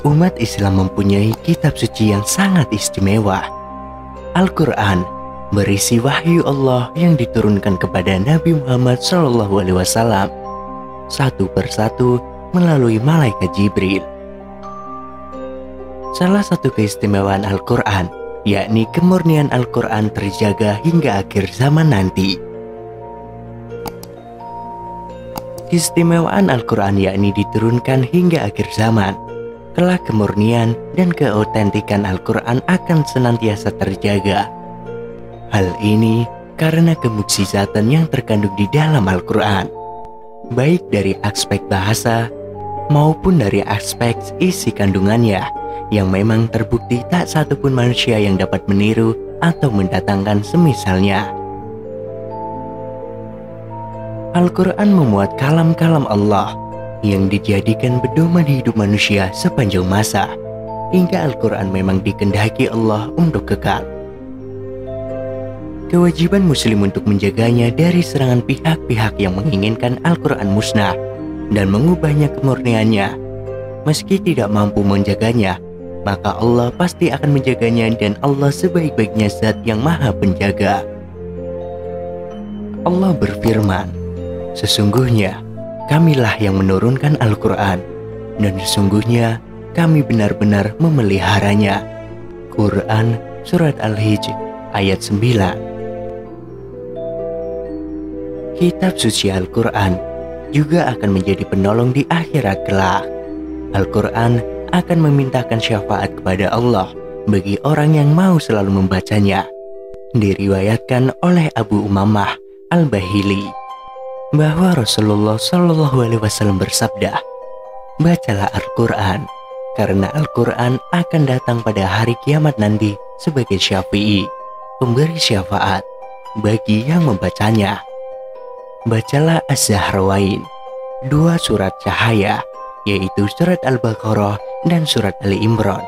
Umat Islam mempunyai kitab suci yang sangat istimewa. Al-Quran berisi wahyu Allah yang diturunkan kepada Nabi Muhammad SAW satu persatu melalui malaikat Jibril. Salah satu keistimewaan Al-Quran yakni kemurnian Al-Quran terjaga hingga akhir zaman nanti. Keistimewaan Al-Quran yakni diturunkan hingga akhir zaman. Kelak kemurnian dan keautentikan Al-Quran akan senantiasa terjaga. Hal ini karena kemukjizatan yang terkandung di dalam Al-Quran, baik dari aspek bahasa maupun dari aspek isi kandungannya, yang memang terbukti tak satupun manusia yang dapat meniru atau mendatangkan semisalnya. Al-Quran memuat kalam-kalam Allah yang dijadikan pedoman hidup manusia sepanjang masa, hingga Al-Quran memang dikehendaki Allah untuk kekal. Kewajiban muslim untuk menjaganya dari serangan pihak-pihak yang menginginkan Al-Quran musnah dan mengubahnya kemurniannya. Meski tidak mampu menjaganya, maka Allah pasti akan menjaganya, dan Allah sebaik-baiknya zat yang maha penjaga. Allah berfirman, "Sesungguhnya Kamilah yang menurunkan Al-Quran, dan sesungguhnya kami benar-benar memeliharanya." Quran Surat Al-Hijr ayat 9. Kitab suci Al-Quran juga akan menjadi penolong di akhirat kelak. Al-Quran akan memintakan syafaat kepada Allah bagi orang yang mau selalu membacanya. Diriwayatkan oleh Abu Umamah Al-Bahili bahwa Rasulullah SAW bersabda, "Bacalah Al-Quran, karena Al-Quran akan datang pada hari kiamat nanti sebagai syafi'i, pemberi syafaat bagi yang membacanya." Bacalah Az-Zahrawain, dua surat cahaya, yaitu surat Al-Baqarah dan surat Ali Imran,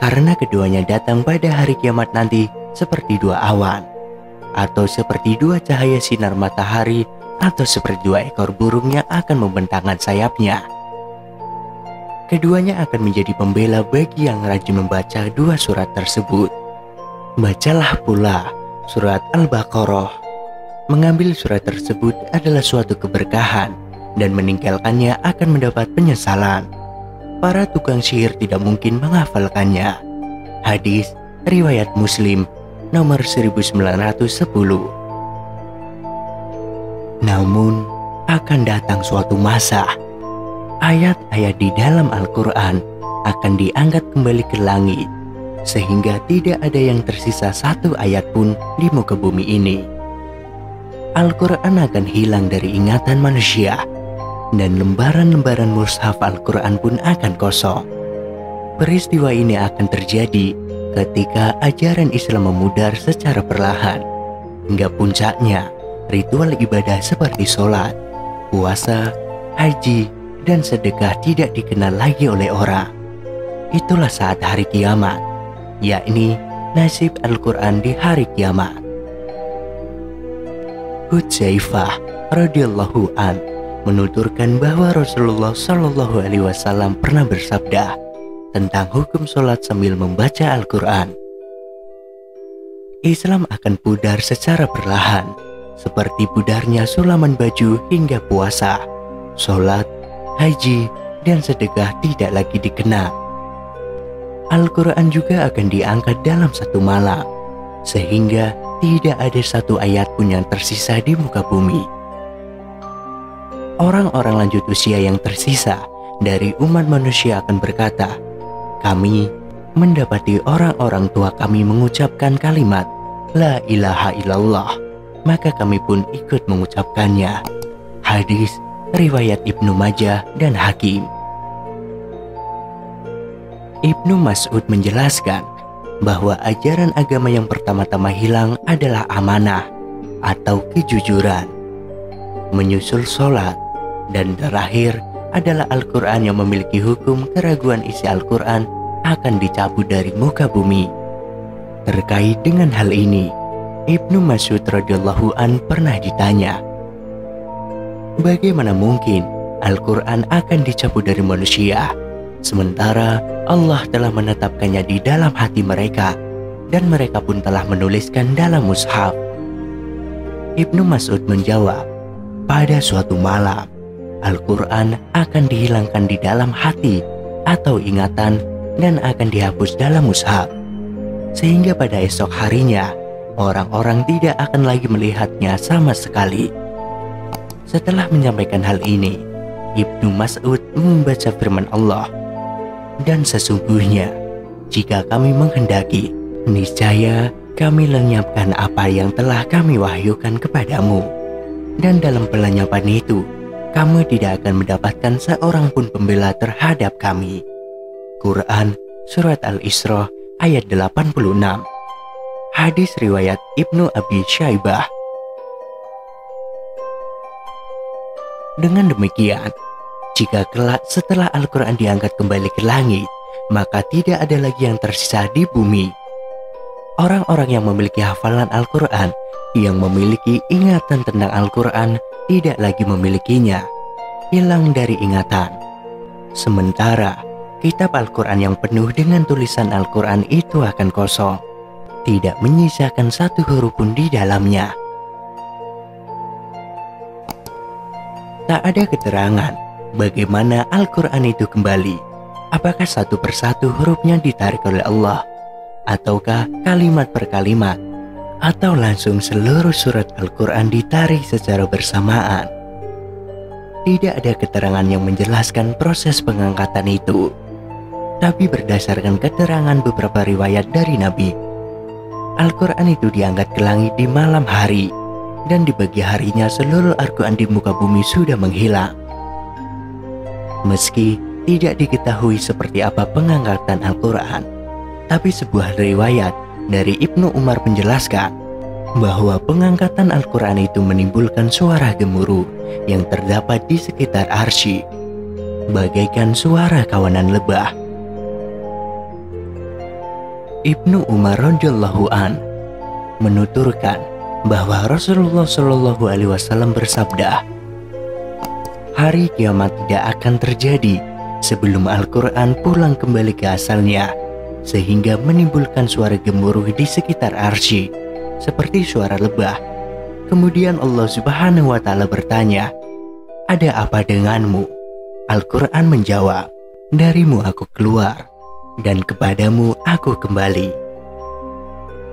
karena keduanya datang pada hari kiamat nanti seperti dua awan, atau seperti dua cahaya sinar matahari, atau seperti dua ekor burung yang akan membentangkan sayapnya. Keduanya akan menjadi pembela bagi yang rajin membaca dua surat tersebut. Bacalah pula surat Al-Baqarah. Mengambil surat tersebut adalah suatu keberkahan, dan meninggalkannya akan mendapat penyesalan. Para tukang sihir tidak mungkin menghafalkannya. Hadis riwayat Muslim nomor 1910. Namun, akan datang suatu masa, ayat-ayat di dalam Al-Quran akan diangkat kembali ke langit, sehingga tidak ada yang tersisa satu ayat pun di muka bumi ini. Al-Quran akan hilang dari ingatan manusia, dan lembaran-lembaran mushaf Al-Quran pun akan kosong. Peristiwa ini akan terjadi ketika ajaran Islam memudar secara perlahan, hingga puncaknya ritual ibadah seperti sholat, puasa, haji, dan sedekah tidak dikenal lagi oleh orang. Itulah saat hari kiamat, yakni nasib Al-Quran di hari kiamat. Hudzaifah radhiyallahu an menuturkan bahwa Rasulullah SAW pernah bersabda tentang hukum sholat sambil membaca Al-Quran. Islam akan pudar secara perlahan, seperti pudarnya sulaman baju hingga puasa, sholat, haji, dan sedekah tidak lagi dikenal. Al-Quran juga akan diangkat dalam satu malam, sehingga tidak ada satu ayat pun yang tersisa di muka bumi. Orang-orang lanjut usia yang tersisa dari umat manusia akan berkata, "Kami mendapati orang-orang tua kami mengucapkan kalimat La ilaha illallah, maka kami pun ikut mengucapkannya." Hadis riwayat Ibnu Majah dan Hakim. Ibnu Mas'ud menjelaskan bahwa ajaran agama yang pertama-tama hilang adalah amanah atau kejujuran, menyusul sholat, dan terakhir adalah Al-Quran yang memiliki hukum keraguan isi Al-Quran akan dicabut dari muka bumi. Terkait dengan hal ini, Ibnu Mas'ud radhiyallahu an pernah ditanya, bagaimana mungkin Al-Quran akan dicabut dari manusia, sementara Allah telah menetapkannya di dalam hati mereka, dan mereka pun telah menuliskan dalam mushaf. Ibnu Mas'ud menjawab, pada suatu malam, Al-Quran akan dihilangkan di dalam hati atau ingatan dan akan dihapus dalam mushaf. Sehingga pada esok harinya, orang-orang tidak akan lagi melihatnya sama sekali. Setelah menyampaikan hal ini, Ibnu Mas'ud membaca firman Allah, dan sesungguhnya, jika kami menghendaki, niscaya kami lenyapkan apa yang telah kami wahyukan kepadamu. Dan dalam pelenyapan itu, kamu tidak akan mendapatkan seorang pun pembela terhadap kami. Quran Surat Al-Isra ayat 86. Hadis riwayat Ibnu Abi Syaibah. Dengan demikian, jika kelak setelah Al-Quran diangkat kembali ke langit, maka tidak ada lagi yang tersisa di bumi. Orang-orang yang memiliki hafalan Al-Quran, yang memiliki ingatan tentang Al-Quran, tidak lagi memilikinya, hilang dari ingatan. Sementara, kitab Al-Quran yang penuh dengan tulisan Al-Quran itu akan kosong, tidak menyisakan satu huruf pun di dalamnya. Tak ada keterangan bagaimana Al-Quran itu kembali. Apakah satu persatu hurufnya ditarik oleh Allah, ataukah kalimat per kalimat, atau langsung seluruh surat Al-Quran ditarik secara bersamaan? Tidak ada keterangan yang menjelaskan proses pengangkatan itu. Tapi berdasarkan keterangan beberapa riwayat dari Nabi, Al-Quran itu diangkat ke langit di malam hari, dan di pagi harinya seluruh Al-Quran di muka bumi sudah menghilang. Meski tidak diketahui seperti apa pengangkatan Al-Quran, tapi sebuah riwayat dari Ibnu Umar menjelaskan bahwa pengangkatan Al-Quran itu menimbulkan suara gemuruh yang terdapat di sekitar arsy, bagaikan suara kawanan lebah. Ibnu Umar radhiyallahu an menuturkan bahwa Rasulullah Shallallahu Alaihi Wasallam bersabda, hari kiamat tidak akan terjadi sebelum Al-Quran pulang kembali ke asalnya, sehingga menimbulkan suara gemuruh di sekitar arsy seperti suara lebah. Kemudian Allah Subhanahu wa Ta'ala bertanya, ada apa denganmu? Al-Quran menjawab, darimu aku keluar, dan kepadamu aku kembali.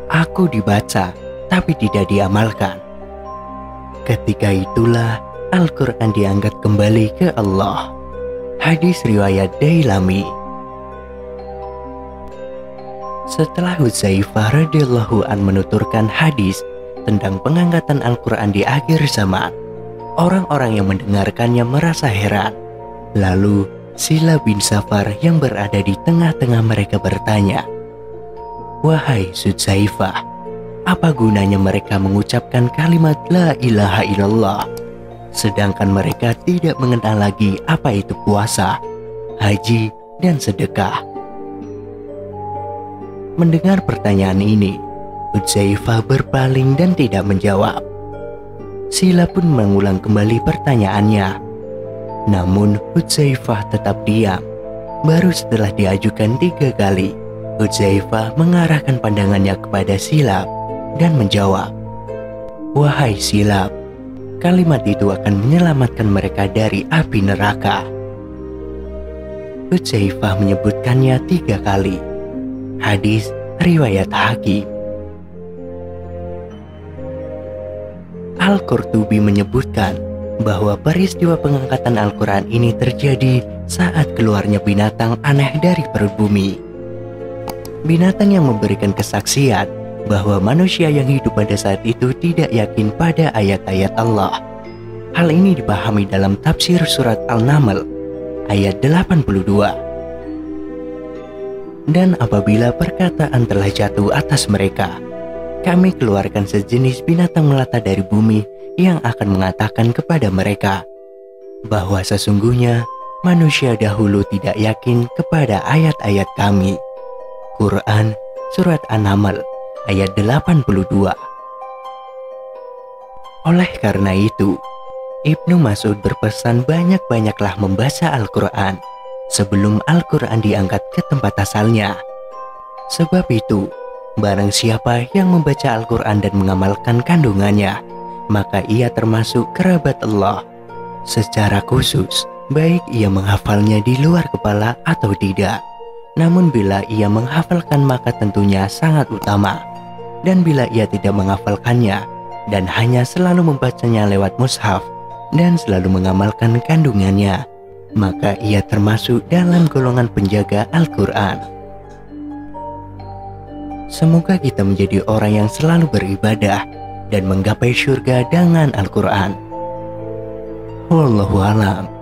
Aku dibaca, tapi tidak diamalkan. Ketika itulah Al-Quran diangkat kembali ke Allah. Hadis riwayat Dailami. Setelah Hudzaifah radhiyallahu an menuturkan hadis tentang pengangkatan Al-Quran di akhir zaman, orang-orang yang mendengarkannya merasa heran. Lalu Sila bin Safar yang berada di tengah-tengah mereka bertanya, wahai Hudzaifah, apa gunanya mereka mengucapkan kalimat la ilaha illallah, sedangkan mereka tidak mengenal lagi apa itu puasa, haji, dan sedekah? Mendengar pertanyaan ini, Hudzaifah berpaling dan tidak menjawab. Sila pun mengulang kembali pertanyaannya. Namun Hudzaifah tetap diam. Baru setelah diajukan 3 kali, Hudzaifah mengarahkan pandangannya kepada Silab dan menjawab, wahai Silab, kalimat itu akan menyelamatkan mereka dari api neraka. Hudzaifah menyebutkannya 3 kali. Hadis riwayat Hakim. Al-Qurtubi menyebutkan bahwa peristiwa pengangkatan Al-Quran ini terjadi saat keluarnya binatang aneh dari perut bumi. Binatang yang memberikan kesaksian bahwa manusia yang hidup pada saat itu tidak yakin pada ayat-ayat Allah. Hal ini dipahami dalam tafsir surat Al-Naml ayat 82. Dan apabila perkataan telah jatuh atas mereka, kami keluarkan sejenis binatang melata dari bumi yang akan mengatakan kepada mereka bahwa sesungguhnya manusia dahulu tidak yakin kepada ayat-ayat kami. Quran Surat An-Naml ayat 82. Oleh karena itu, Ibnu Mas'ud berpesan banyak-banyaklah membaca Al-Quran, sebelum Al-Quran diangkat ke tempat asalnya. Sebab itu, barang siapa yang membaca Al-Quran dan mengamalkan kandungannya, maka ia termasuk kerabat Allah. Secara khusus, baik ia menghafalnya di luar kepala atau tidak. Namun bila ia menghafalkan maka tentunya sangat utama. Dan bila ia tidak menghafalkannya dan hanya selalu membacanya lewat mushaf dan selalu mengamalkan kandungannya, maka ia termasuk dalam golongan penjaga Al-Quran. Semoga kita menjadi orang yang selalu beribadah dan menggapai syurga dengan Al-Quran. Wallahu a'lam.